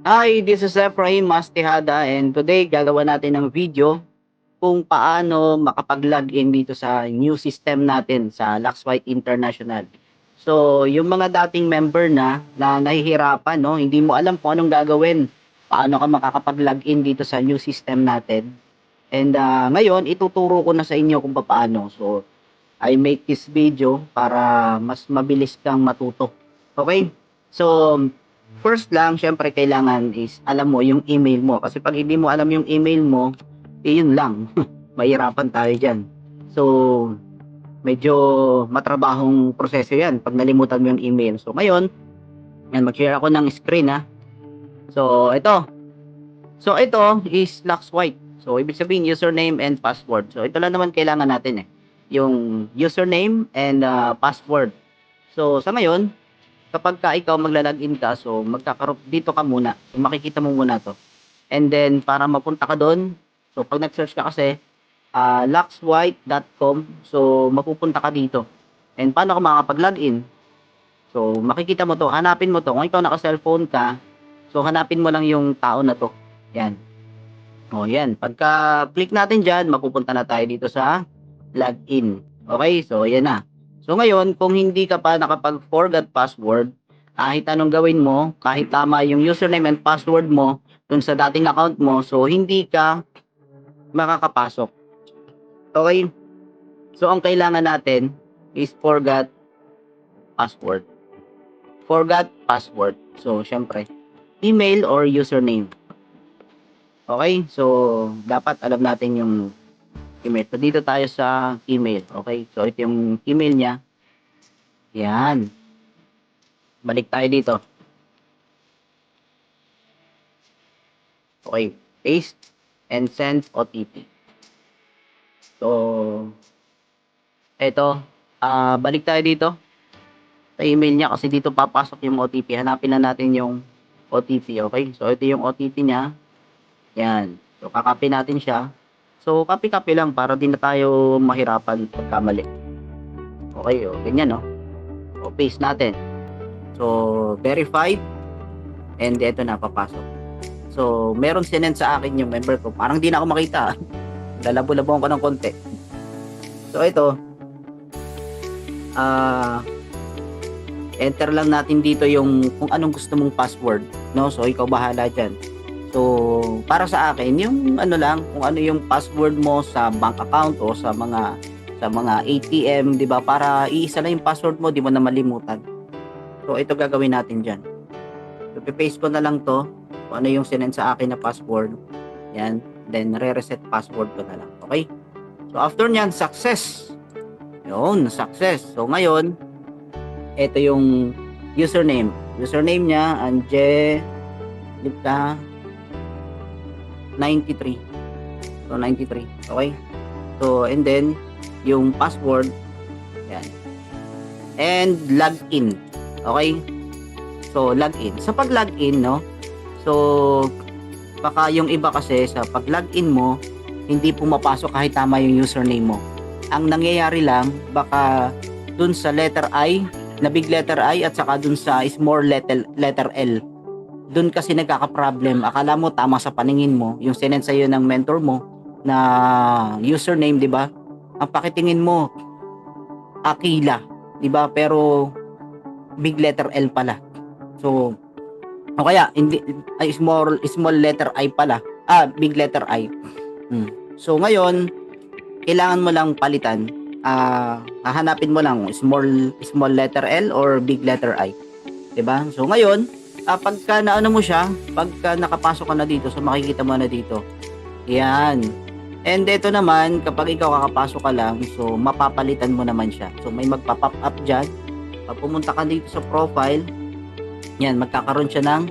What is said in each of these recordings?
Hi, this is Efraim Mastihada and today gagawa natin ng video kung paano makapag-login dito sa new system natin sa Luxwhite International. So, yung mga dating member na nahihirapan, no, hindi mo alam kung anong gagawin, paano ka makakapag-login dito sa new system natin. And ngayon, ituturo ko na sa inyo kung paano. So, I make this video para mas mabilis kang matuto. Okay? So, first lang, syempre kailangan is alam mo yung email mo. Kasi pag hindi mo alam yung email mo, yun lang. Mahirapan tayo dyan. So, medyo matrabahong proseso yan pag nalimutan mo yung email. So, ngayon, yan, mag-share ako ng screen ha. So, ito. So, ito is Luxwhite. So, ibig sabihin, username and password. So, ito lang naman kailangan natin eh. Yung username and password. So, sa ngayon, kapag ka ikaw magla-login ka, so magkakaroon dito ka muna. So, makikita mo muna to. And then, para mapunta ka doon, so pag nag-search ka kasi, luxwhite.com, so mapupunta ka dito. And paano ka makakapag-login? So, makikita mo to, hanapin mo to. Kung ikaw naka-cellphone ka, so hanapin mo lang yung tao na to. Yan. O, yan. Pagka-click natin dyan, mapupunta na tayo dito sa login. Okay? So, yan na. So, ngayon, kung hindi ka pa nakapag-forgot password, kahit anong gawin mo, kahit tama yung username and password mo dun sa dating account mo, so, hindi ka makakapasok. Okay? So, ang kailangan natin is forgot password. Forgot password. So, syempre, email or username. Okay? So, dapat alam natin yung email. So, dito tayo sa email. Okay? So, ito yung email niya. Yan. Balik tayo dito. Okay. Paste and send OTP. So, ito. Balik tayo dito sa email niya kasi dito papasok yung OTP. Hanapin na natin yung OTP. Okay? So, ito yung OTP niya. Yan. So, kakopy natin siya. So, copy-copy lang para di na tayo mahirapan pagkamali. Okay, o. Ganyan, no? O, paste natin. So, verified. And ito na, papasok. So, meron sinend sa akin yung member ko. Parang di na ako makita. Lalabo-labong ko ng konti. So, ito. Enter lang natin dito yung kung anong gusto mong password. No? So, ikaw bahala dyan. So, para sa akin, yung ano lang, kung ano yung password mo sa bank account o sa mga ATM, 'di ba? Para iisa lang yung password mo, di mo na malimutan. So, ito gagawin natin diyan. So, paste ko na lang 'to, kung ano yung sinend sa akin na password. Yan, then re-reset password ko na lang. Okay? So, after nyan, success. Yun, success. So, ngayon, ito yung username. Username niya, Angelica 93. So, 93. Okay? So, and then, yung password, yan. And login. Okay? So, login. Sa pag-login, no? So, baka yung iba kasi sa pag-login mo, hindi pumapasok kahit tama yung username mo. Ang nangyayari lang, baka dun sa letter I, na big letter I, at saka dun sa small letter L, doon kasi nagkaka-problem. Akala mo tama sa paningin mo, yung sinend sa iyo ng mentor mo na username, 'di ba? Ang pakitingin mo Aquila, 'di ba? Pero big letter L pala. So, o kaya hindi ay small letter I pala. Big letter I. So ngayon, kailangan mo lang palitan. Hahanapin mo lang small letter L or big letter I. 'Di ba? So ngayon, pagka naano mo siya, pagka nakapasok ka na dito, so makikita mo na dito. Yan. And ito naman, kapag ikaw kakapasok ka lang, so mapapalitan mo naman siya. So may magpa-pop up dyan. Pag pumunta ka dito sa profile, yan, magkakaroon siya ng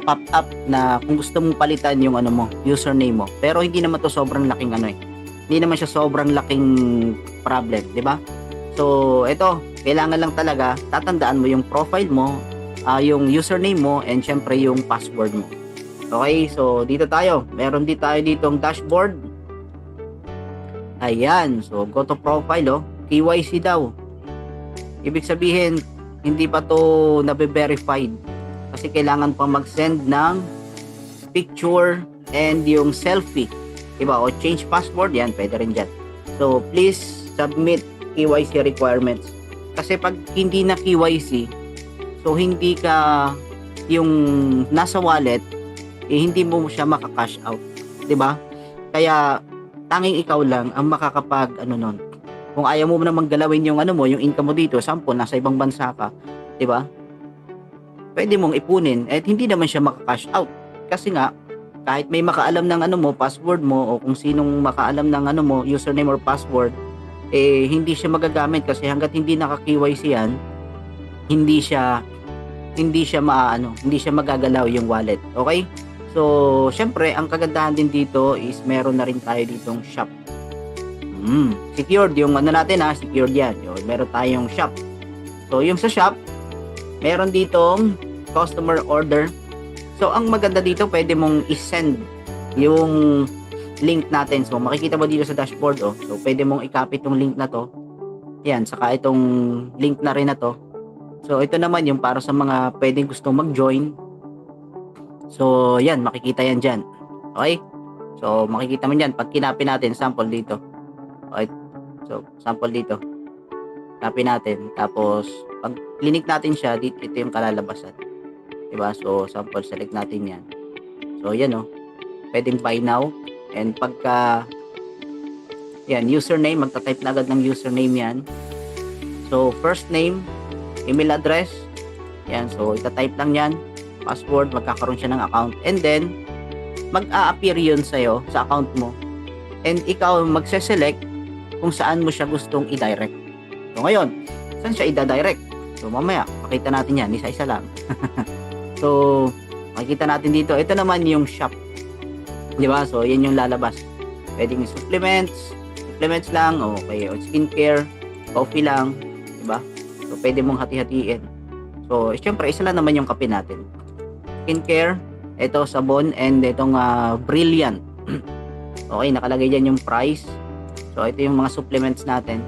pop up na kung gusto mong palitan yung ano mo, username mo. Pero hindi naman to sobrang laking ano eh. Hindi naman siya sobrang laking problem, di ba? So, ito, kailangan lang talaga, tatandaan mo yung profile mo, yung username mo, and syempre yung password mo. Okay, so dito tayo. Meron din tayo ditong dashboard. Ayan, so go to profile, KYC daw. Ibig sabihin, hindi pa to nabe-verified. Kasi kailangan pa mag-send ng picture and yung selfie. Diba? O change password, yan, pwede rin dyan. So, please submit KYC requirements. Kasi pag hindi na KYC, so hindi ka yung nasa wallet, hindi mo siya maka-cash out. Diba? Kaya, tanging ikaw lang ang makakapag, nun. Kung ayaw mo namang galawin yung yung income mo dito, sample, nasa ibang bansa ka, diba? Pwede mong ipunin at hindi naman siya maka-cash out. Kasi nga, kahit may makaalam ng mo, password mo, o kung sinong makaalam ng mo, username or password, hindi siya magagamit kasi hangga't hindi naka-KYC yan, hindi siya hindi siya magagalaw yung wallet. Okay? So, syempre, ang kagandahan din dito is meron na rin tayo ditong shop. Secured yung natin secured yan. Meron tayong shop. So, yung sa shop, meron ditong customer order. So, ang maganda dito, pwede mong i-send yung link natin. So, makikita mo dito sa dashboard, So, pwede mong i-copy itong link na to. Yan, saka itong link na rin na to. So, ito naman yung para sa mga pwedeng gusto mag-join. So, yan, makikita yan dyan. Okay? So, makikita mo yan. Pag kinapin natin, sample dito. Okay? So, sample dito. Copy natin. Tapos, pag clinic natin siya, ito yung kalalabasan. Diba? So, sample, select natin yan. So, yan pwedeng buy now. And pagka, yan, username, magta-type na agad ng username yan. So, first name, email address. Yan, so, ita-type lang yan. Password, magkakaroon siya ng account. And then, mag-a-appear yun sa'yo, sa account mo. And ikaw, magse-select kung saan mo siya gustong i-direct. So, ngayon, saan siya i-direct? So, mamaya, pakita natin yan, isa-isa lang. So, makikita natin dito, ito naman yung shop. Diba? So, yan yung lalabas. Pwedeng supplements lang, okay, o skincare, coffee lang, diba? So, pwede mong hati-hatiin. So, syempre, isa lang naman yung kape natin. Skincare, ito sabon, and itong Brilliant. Okay, nakalagay dyan yung price. So, ito yung mga supplements natin.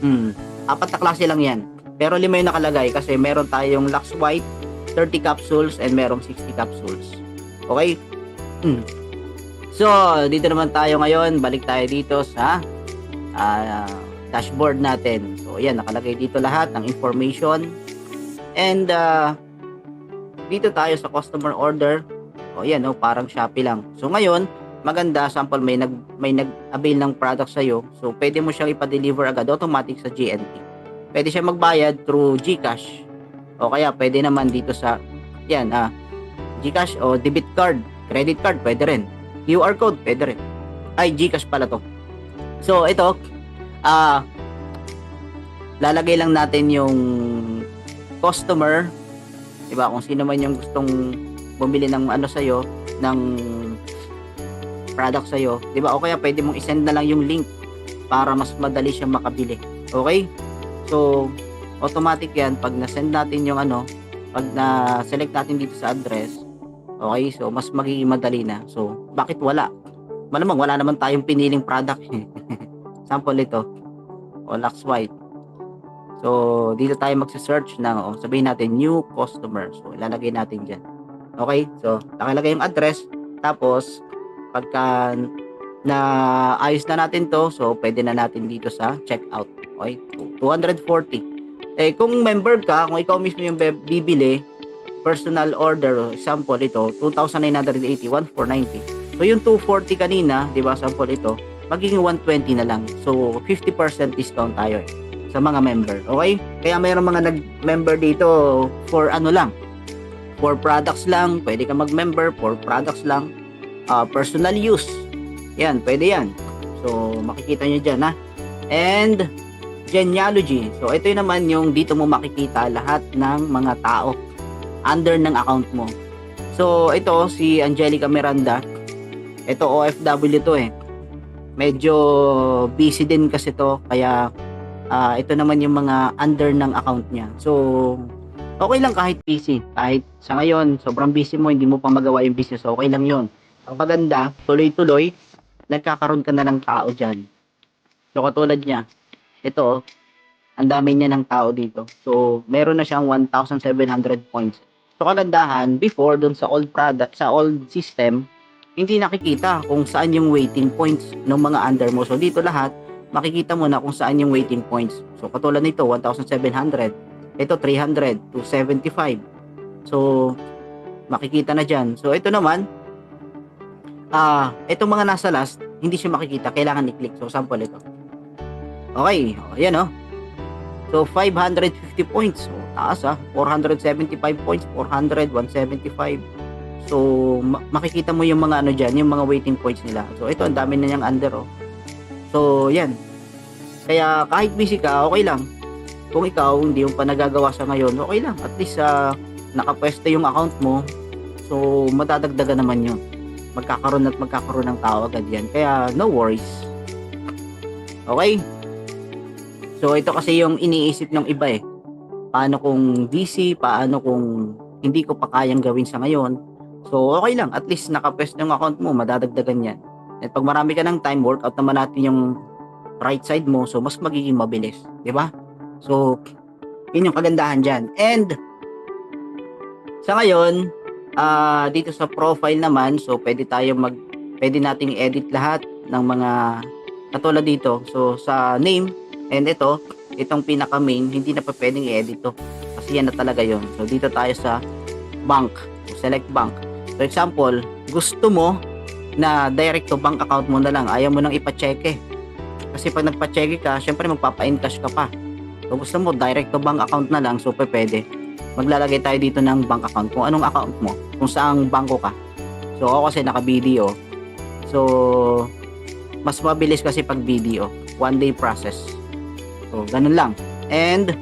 4 na klase lang yan. Pero 5 yung nakalagay kasi meron tayong Lux White, 30 capsules, and merong 60 capsules. Okay? So, dito naman tayo ngayon. Balik tayo dito sa dashboard natin. So, ayan, nakalagay dito lahat ng information. And, dito tayo sa customer order. O, ayan, parang Shopee lang. So, ngayon, maganda, sample, may nag-avail ng product sa'yo. So, pwede mo siyang ipa-deliver agad, automatic sa GNT. Pwede siya magbayad through GCash. O kaya, pwede naman dito sa, yan, GCash o debit card, credit card, pwede rin. QR code, pwede rin. Ay, GCash pala to. So, ito, lalagay lang natin yung customer, diba? Kung sino man yung gustong bumili ng sa'yo, ng product sa'yo, diba? O kaya pwede mong isend na lang yung link para mas madali siyang makabili. Okay? So, automatic yan. Pag na-send natin yung pag na-select natin dito sa address, okay? So, mas magiging madali na. So, bakit wala? Malamang wala naman tayong piniling product. Sample ito. O, Lux White. So, dito tayo magsa-search ng, sabihin natin, new customer. So, ilalagay natin dyan. Okay? So, nakalagay yung address. Tapos, pagka na ayos na natin to, so, pwede na natin dito sa checkout. Okay? 240. Kung member ka, kung ikaw mismo yung bibili, personal order, sample ito, 2,980, 1,490. So, yung 240 kanina, di ba, sample ito, magiging 120 na lang. So, 50% discount tayo sa mga member. Okay? Kaya mayroong mga nag-member dito for lang, for products lang, pwede ka mag-member for products lang, personal use. Yan, pwede yan. So, makikita nyo dyan, And, genealogy. So, ito naman yung dito mo makikita lahat ng mga tao under ng account mo. So, ito, si Angelica Miranda. Ito, OFW to Medyo busy din kasi to. Kaya, ito naman yung mga under ng account niya. So, okay lang kahit busy. Kahit sa ngayon, sobrang busy mo, hindi mo pa magawa yung business. Okay lang yun. Ang maganda, tuloy-tuloy, nagkakaroon ka na ng tao dyan. So, katulad niya, ito, ang dami niya ng tao dito. So, meron na siyang 1,700 points. So kagandahan, before dun sa old product, sa old system, hindi nakikita kung saan yung waiting points ng mga under mo. So dito lahat, makikita mo na kung saan yung waiting points. So katulad nito, 1,700. Ito, 300 to 75. So, makikita na dyan. So ito naman, itong mga nasa last, hindi siya makikita. Kailangan i-click. So sample ito. Okay, yan oh. So 550 points. So taas 475 points, 400, 175. So makikita mo yung mga ano diyan, yung mga waiting points nila. So ito ang dami na niyang under oh. So yan. Kaya kahit busy ka, okay lang. Kung ikaw hindi yung pa nagagawa sa ngayon, okay lang. At least nakapwesto yung account mo. So madadagdagan naman yun. Magkakaroon ng tao agad yan. Kaya no worries. Okay? So ito kasi yung iniisip ng iba eh. Paano kung busy, paano kung hindi ko pa kayang gawin sa ngayon. So okay lang, at least nakapwesto yung account mo, madadagdagan yan. At pag marami ka ng time, workout naman natin yung right side mo, so mas magiging mabilis, di ba? So yun yung kagandahan dyan. And sa ngayon, dito sa profile naman, so pwede nating edit lahat ng mga katulad dito. So sa name, and itong pinaka main, hindi na pa pwedeng i-edit to. Kasi yan na talaga yon. So dito tayo sa bank. So, select bank. For example, gusto mo na direct to bank account mo na lang. Ayaw mo nang ipa-check. Kasi pag nagpa-check ka, syempre magpapa-encash ka pa. So gusto mo direct to bank account na lang, so pwede. Maglalagay tayo dito ng bank account. Kung anong account mo, kung saang bangko ka. So ako kasi naka-BDO. So mas mabilis kasi pag BDO. 1 day process. So, ganun lang. And,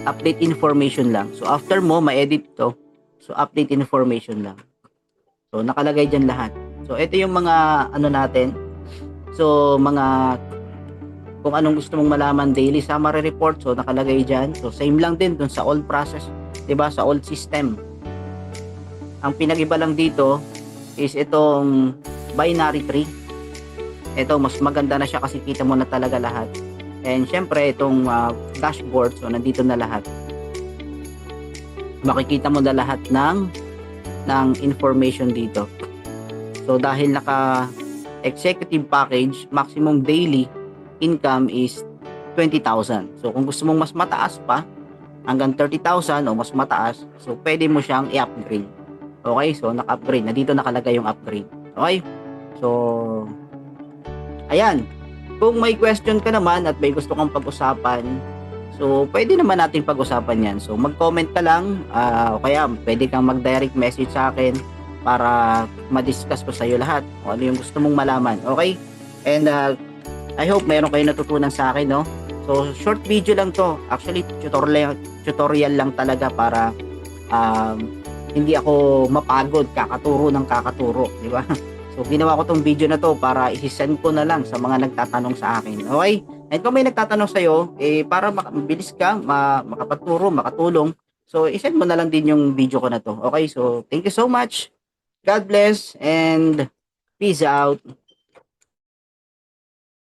update information lang. So, after mo, ma-edit to. So, update information lang. So, nakalagay dyan lahat. So, ito yung mga, ano natin. So, mga, kung anong gusto mong malaman, daily summary report. So, nakalagay dyan. So, same lang din dun sa old process. Diba? Sa old system. Ang pinag-iba lang dito is itong binary tree. Ito, mas maganda na siya kasi kita mo na talaga lahat. And syempre itong dashboard, so nandito na lahat. Makikita mo na lahat ng information dito. So dahil naka executive package, maximum daily income is 20,000. So kung gusto mong mas mataas pa, hanggang 30,000 o mas mataas, so pwede mo siyang i-upgrade. Okay, so naka-upgrade. Nandito nakalagay yung upgrade. Okay? So ayan. Kung may question ka naman at may gusto kang pag-usapan, so pwede naman natin pag-usapan yan. So mag-comment ka lang, o kaya pwede kang mag-direct message sa akin para ma-discuss ko sa iyo lahat kung ano yung gusto mong malaman. Okay? And I hope mayroon kayo natutunan sa akin, no? So short video lang to. Actually tutorial lang talaga para hindi ako mapagod kakaturo ng kakaturo, di ba? So, ginawa ko tong video na to para i-send ko na lang sa mga nagtatanong sa akin. Okay? And kung may nagtatanong sa'yo, para mabilis ka, makapaturo, makatulong, so, i-send mo na lang din yung video ko na to. Okay? So, thank you so much. God bless and peace out.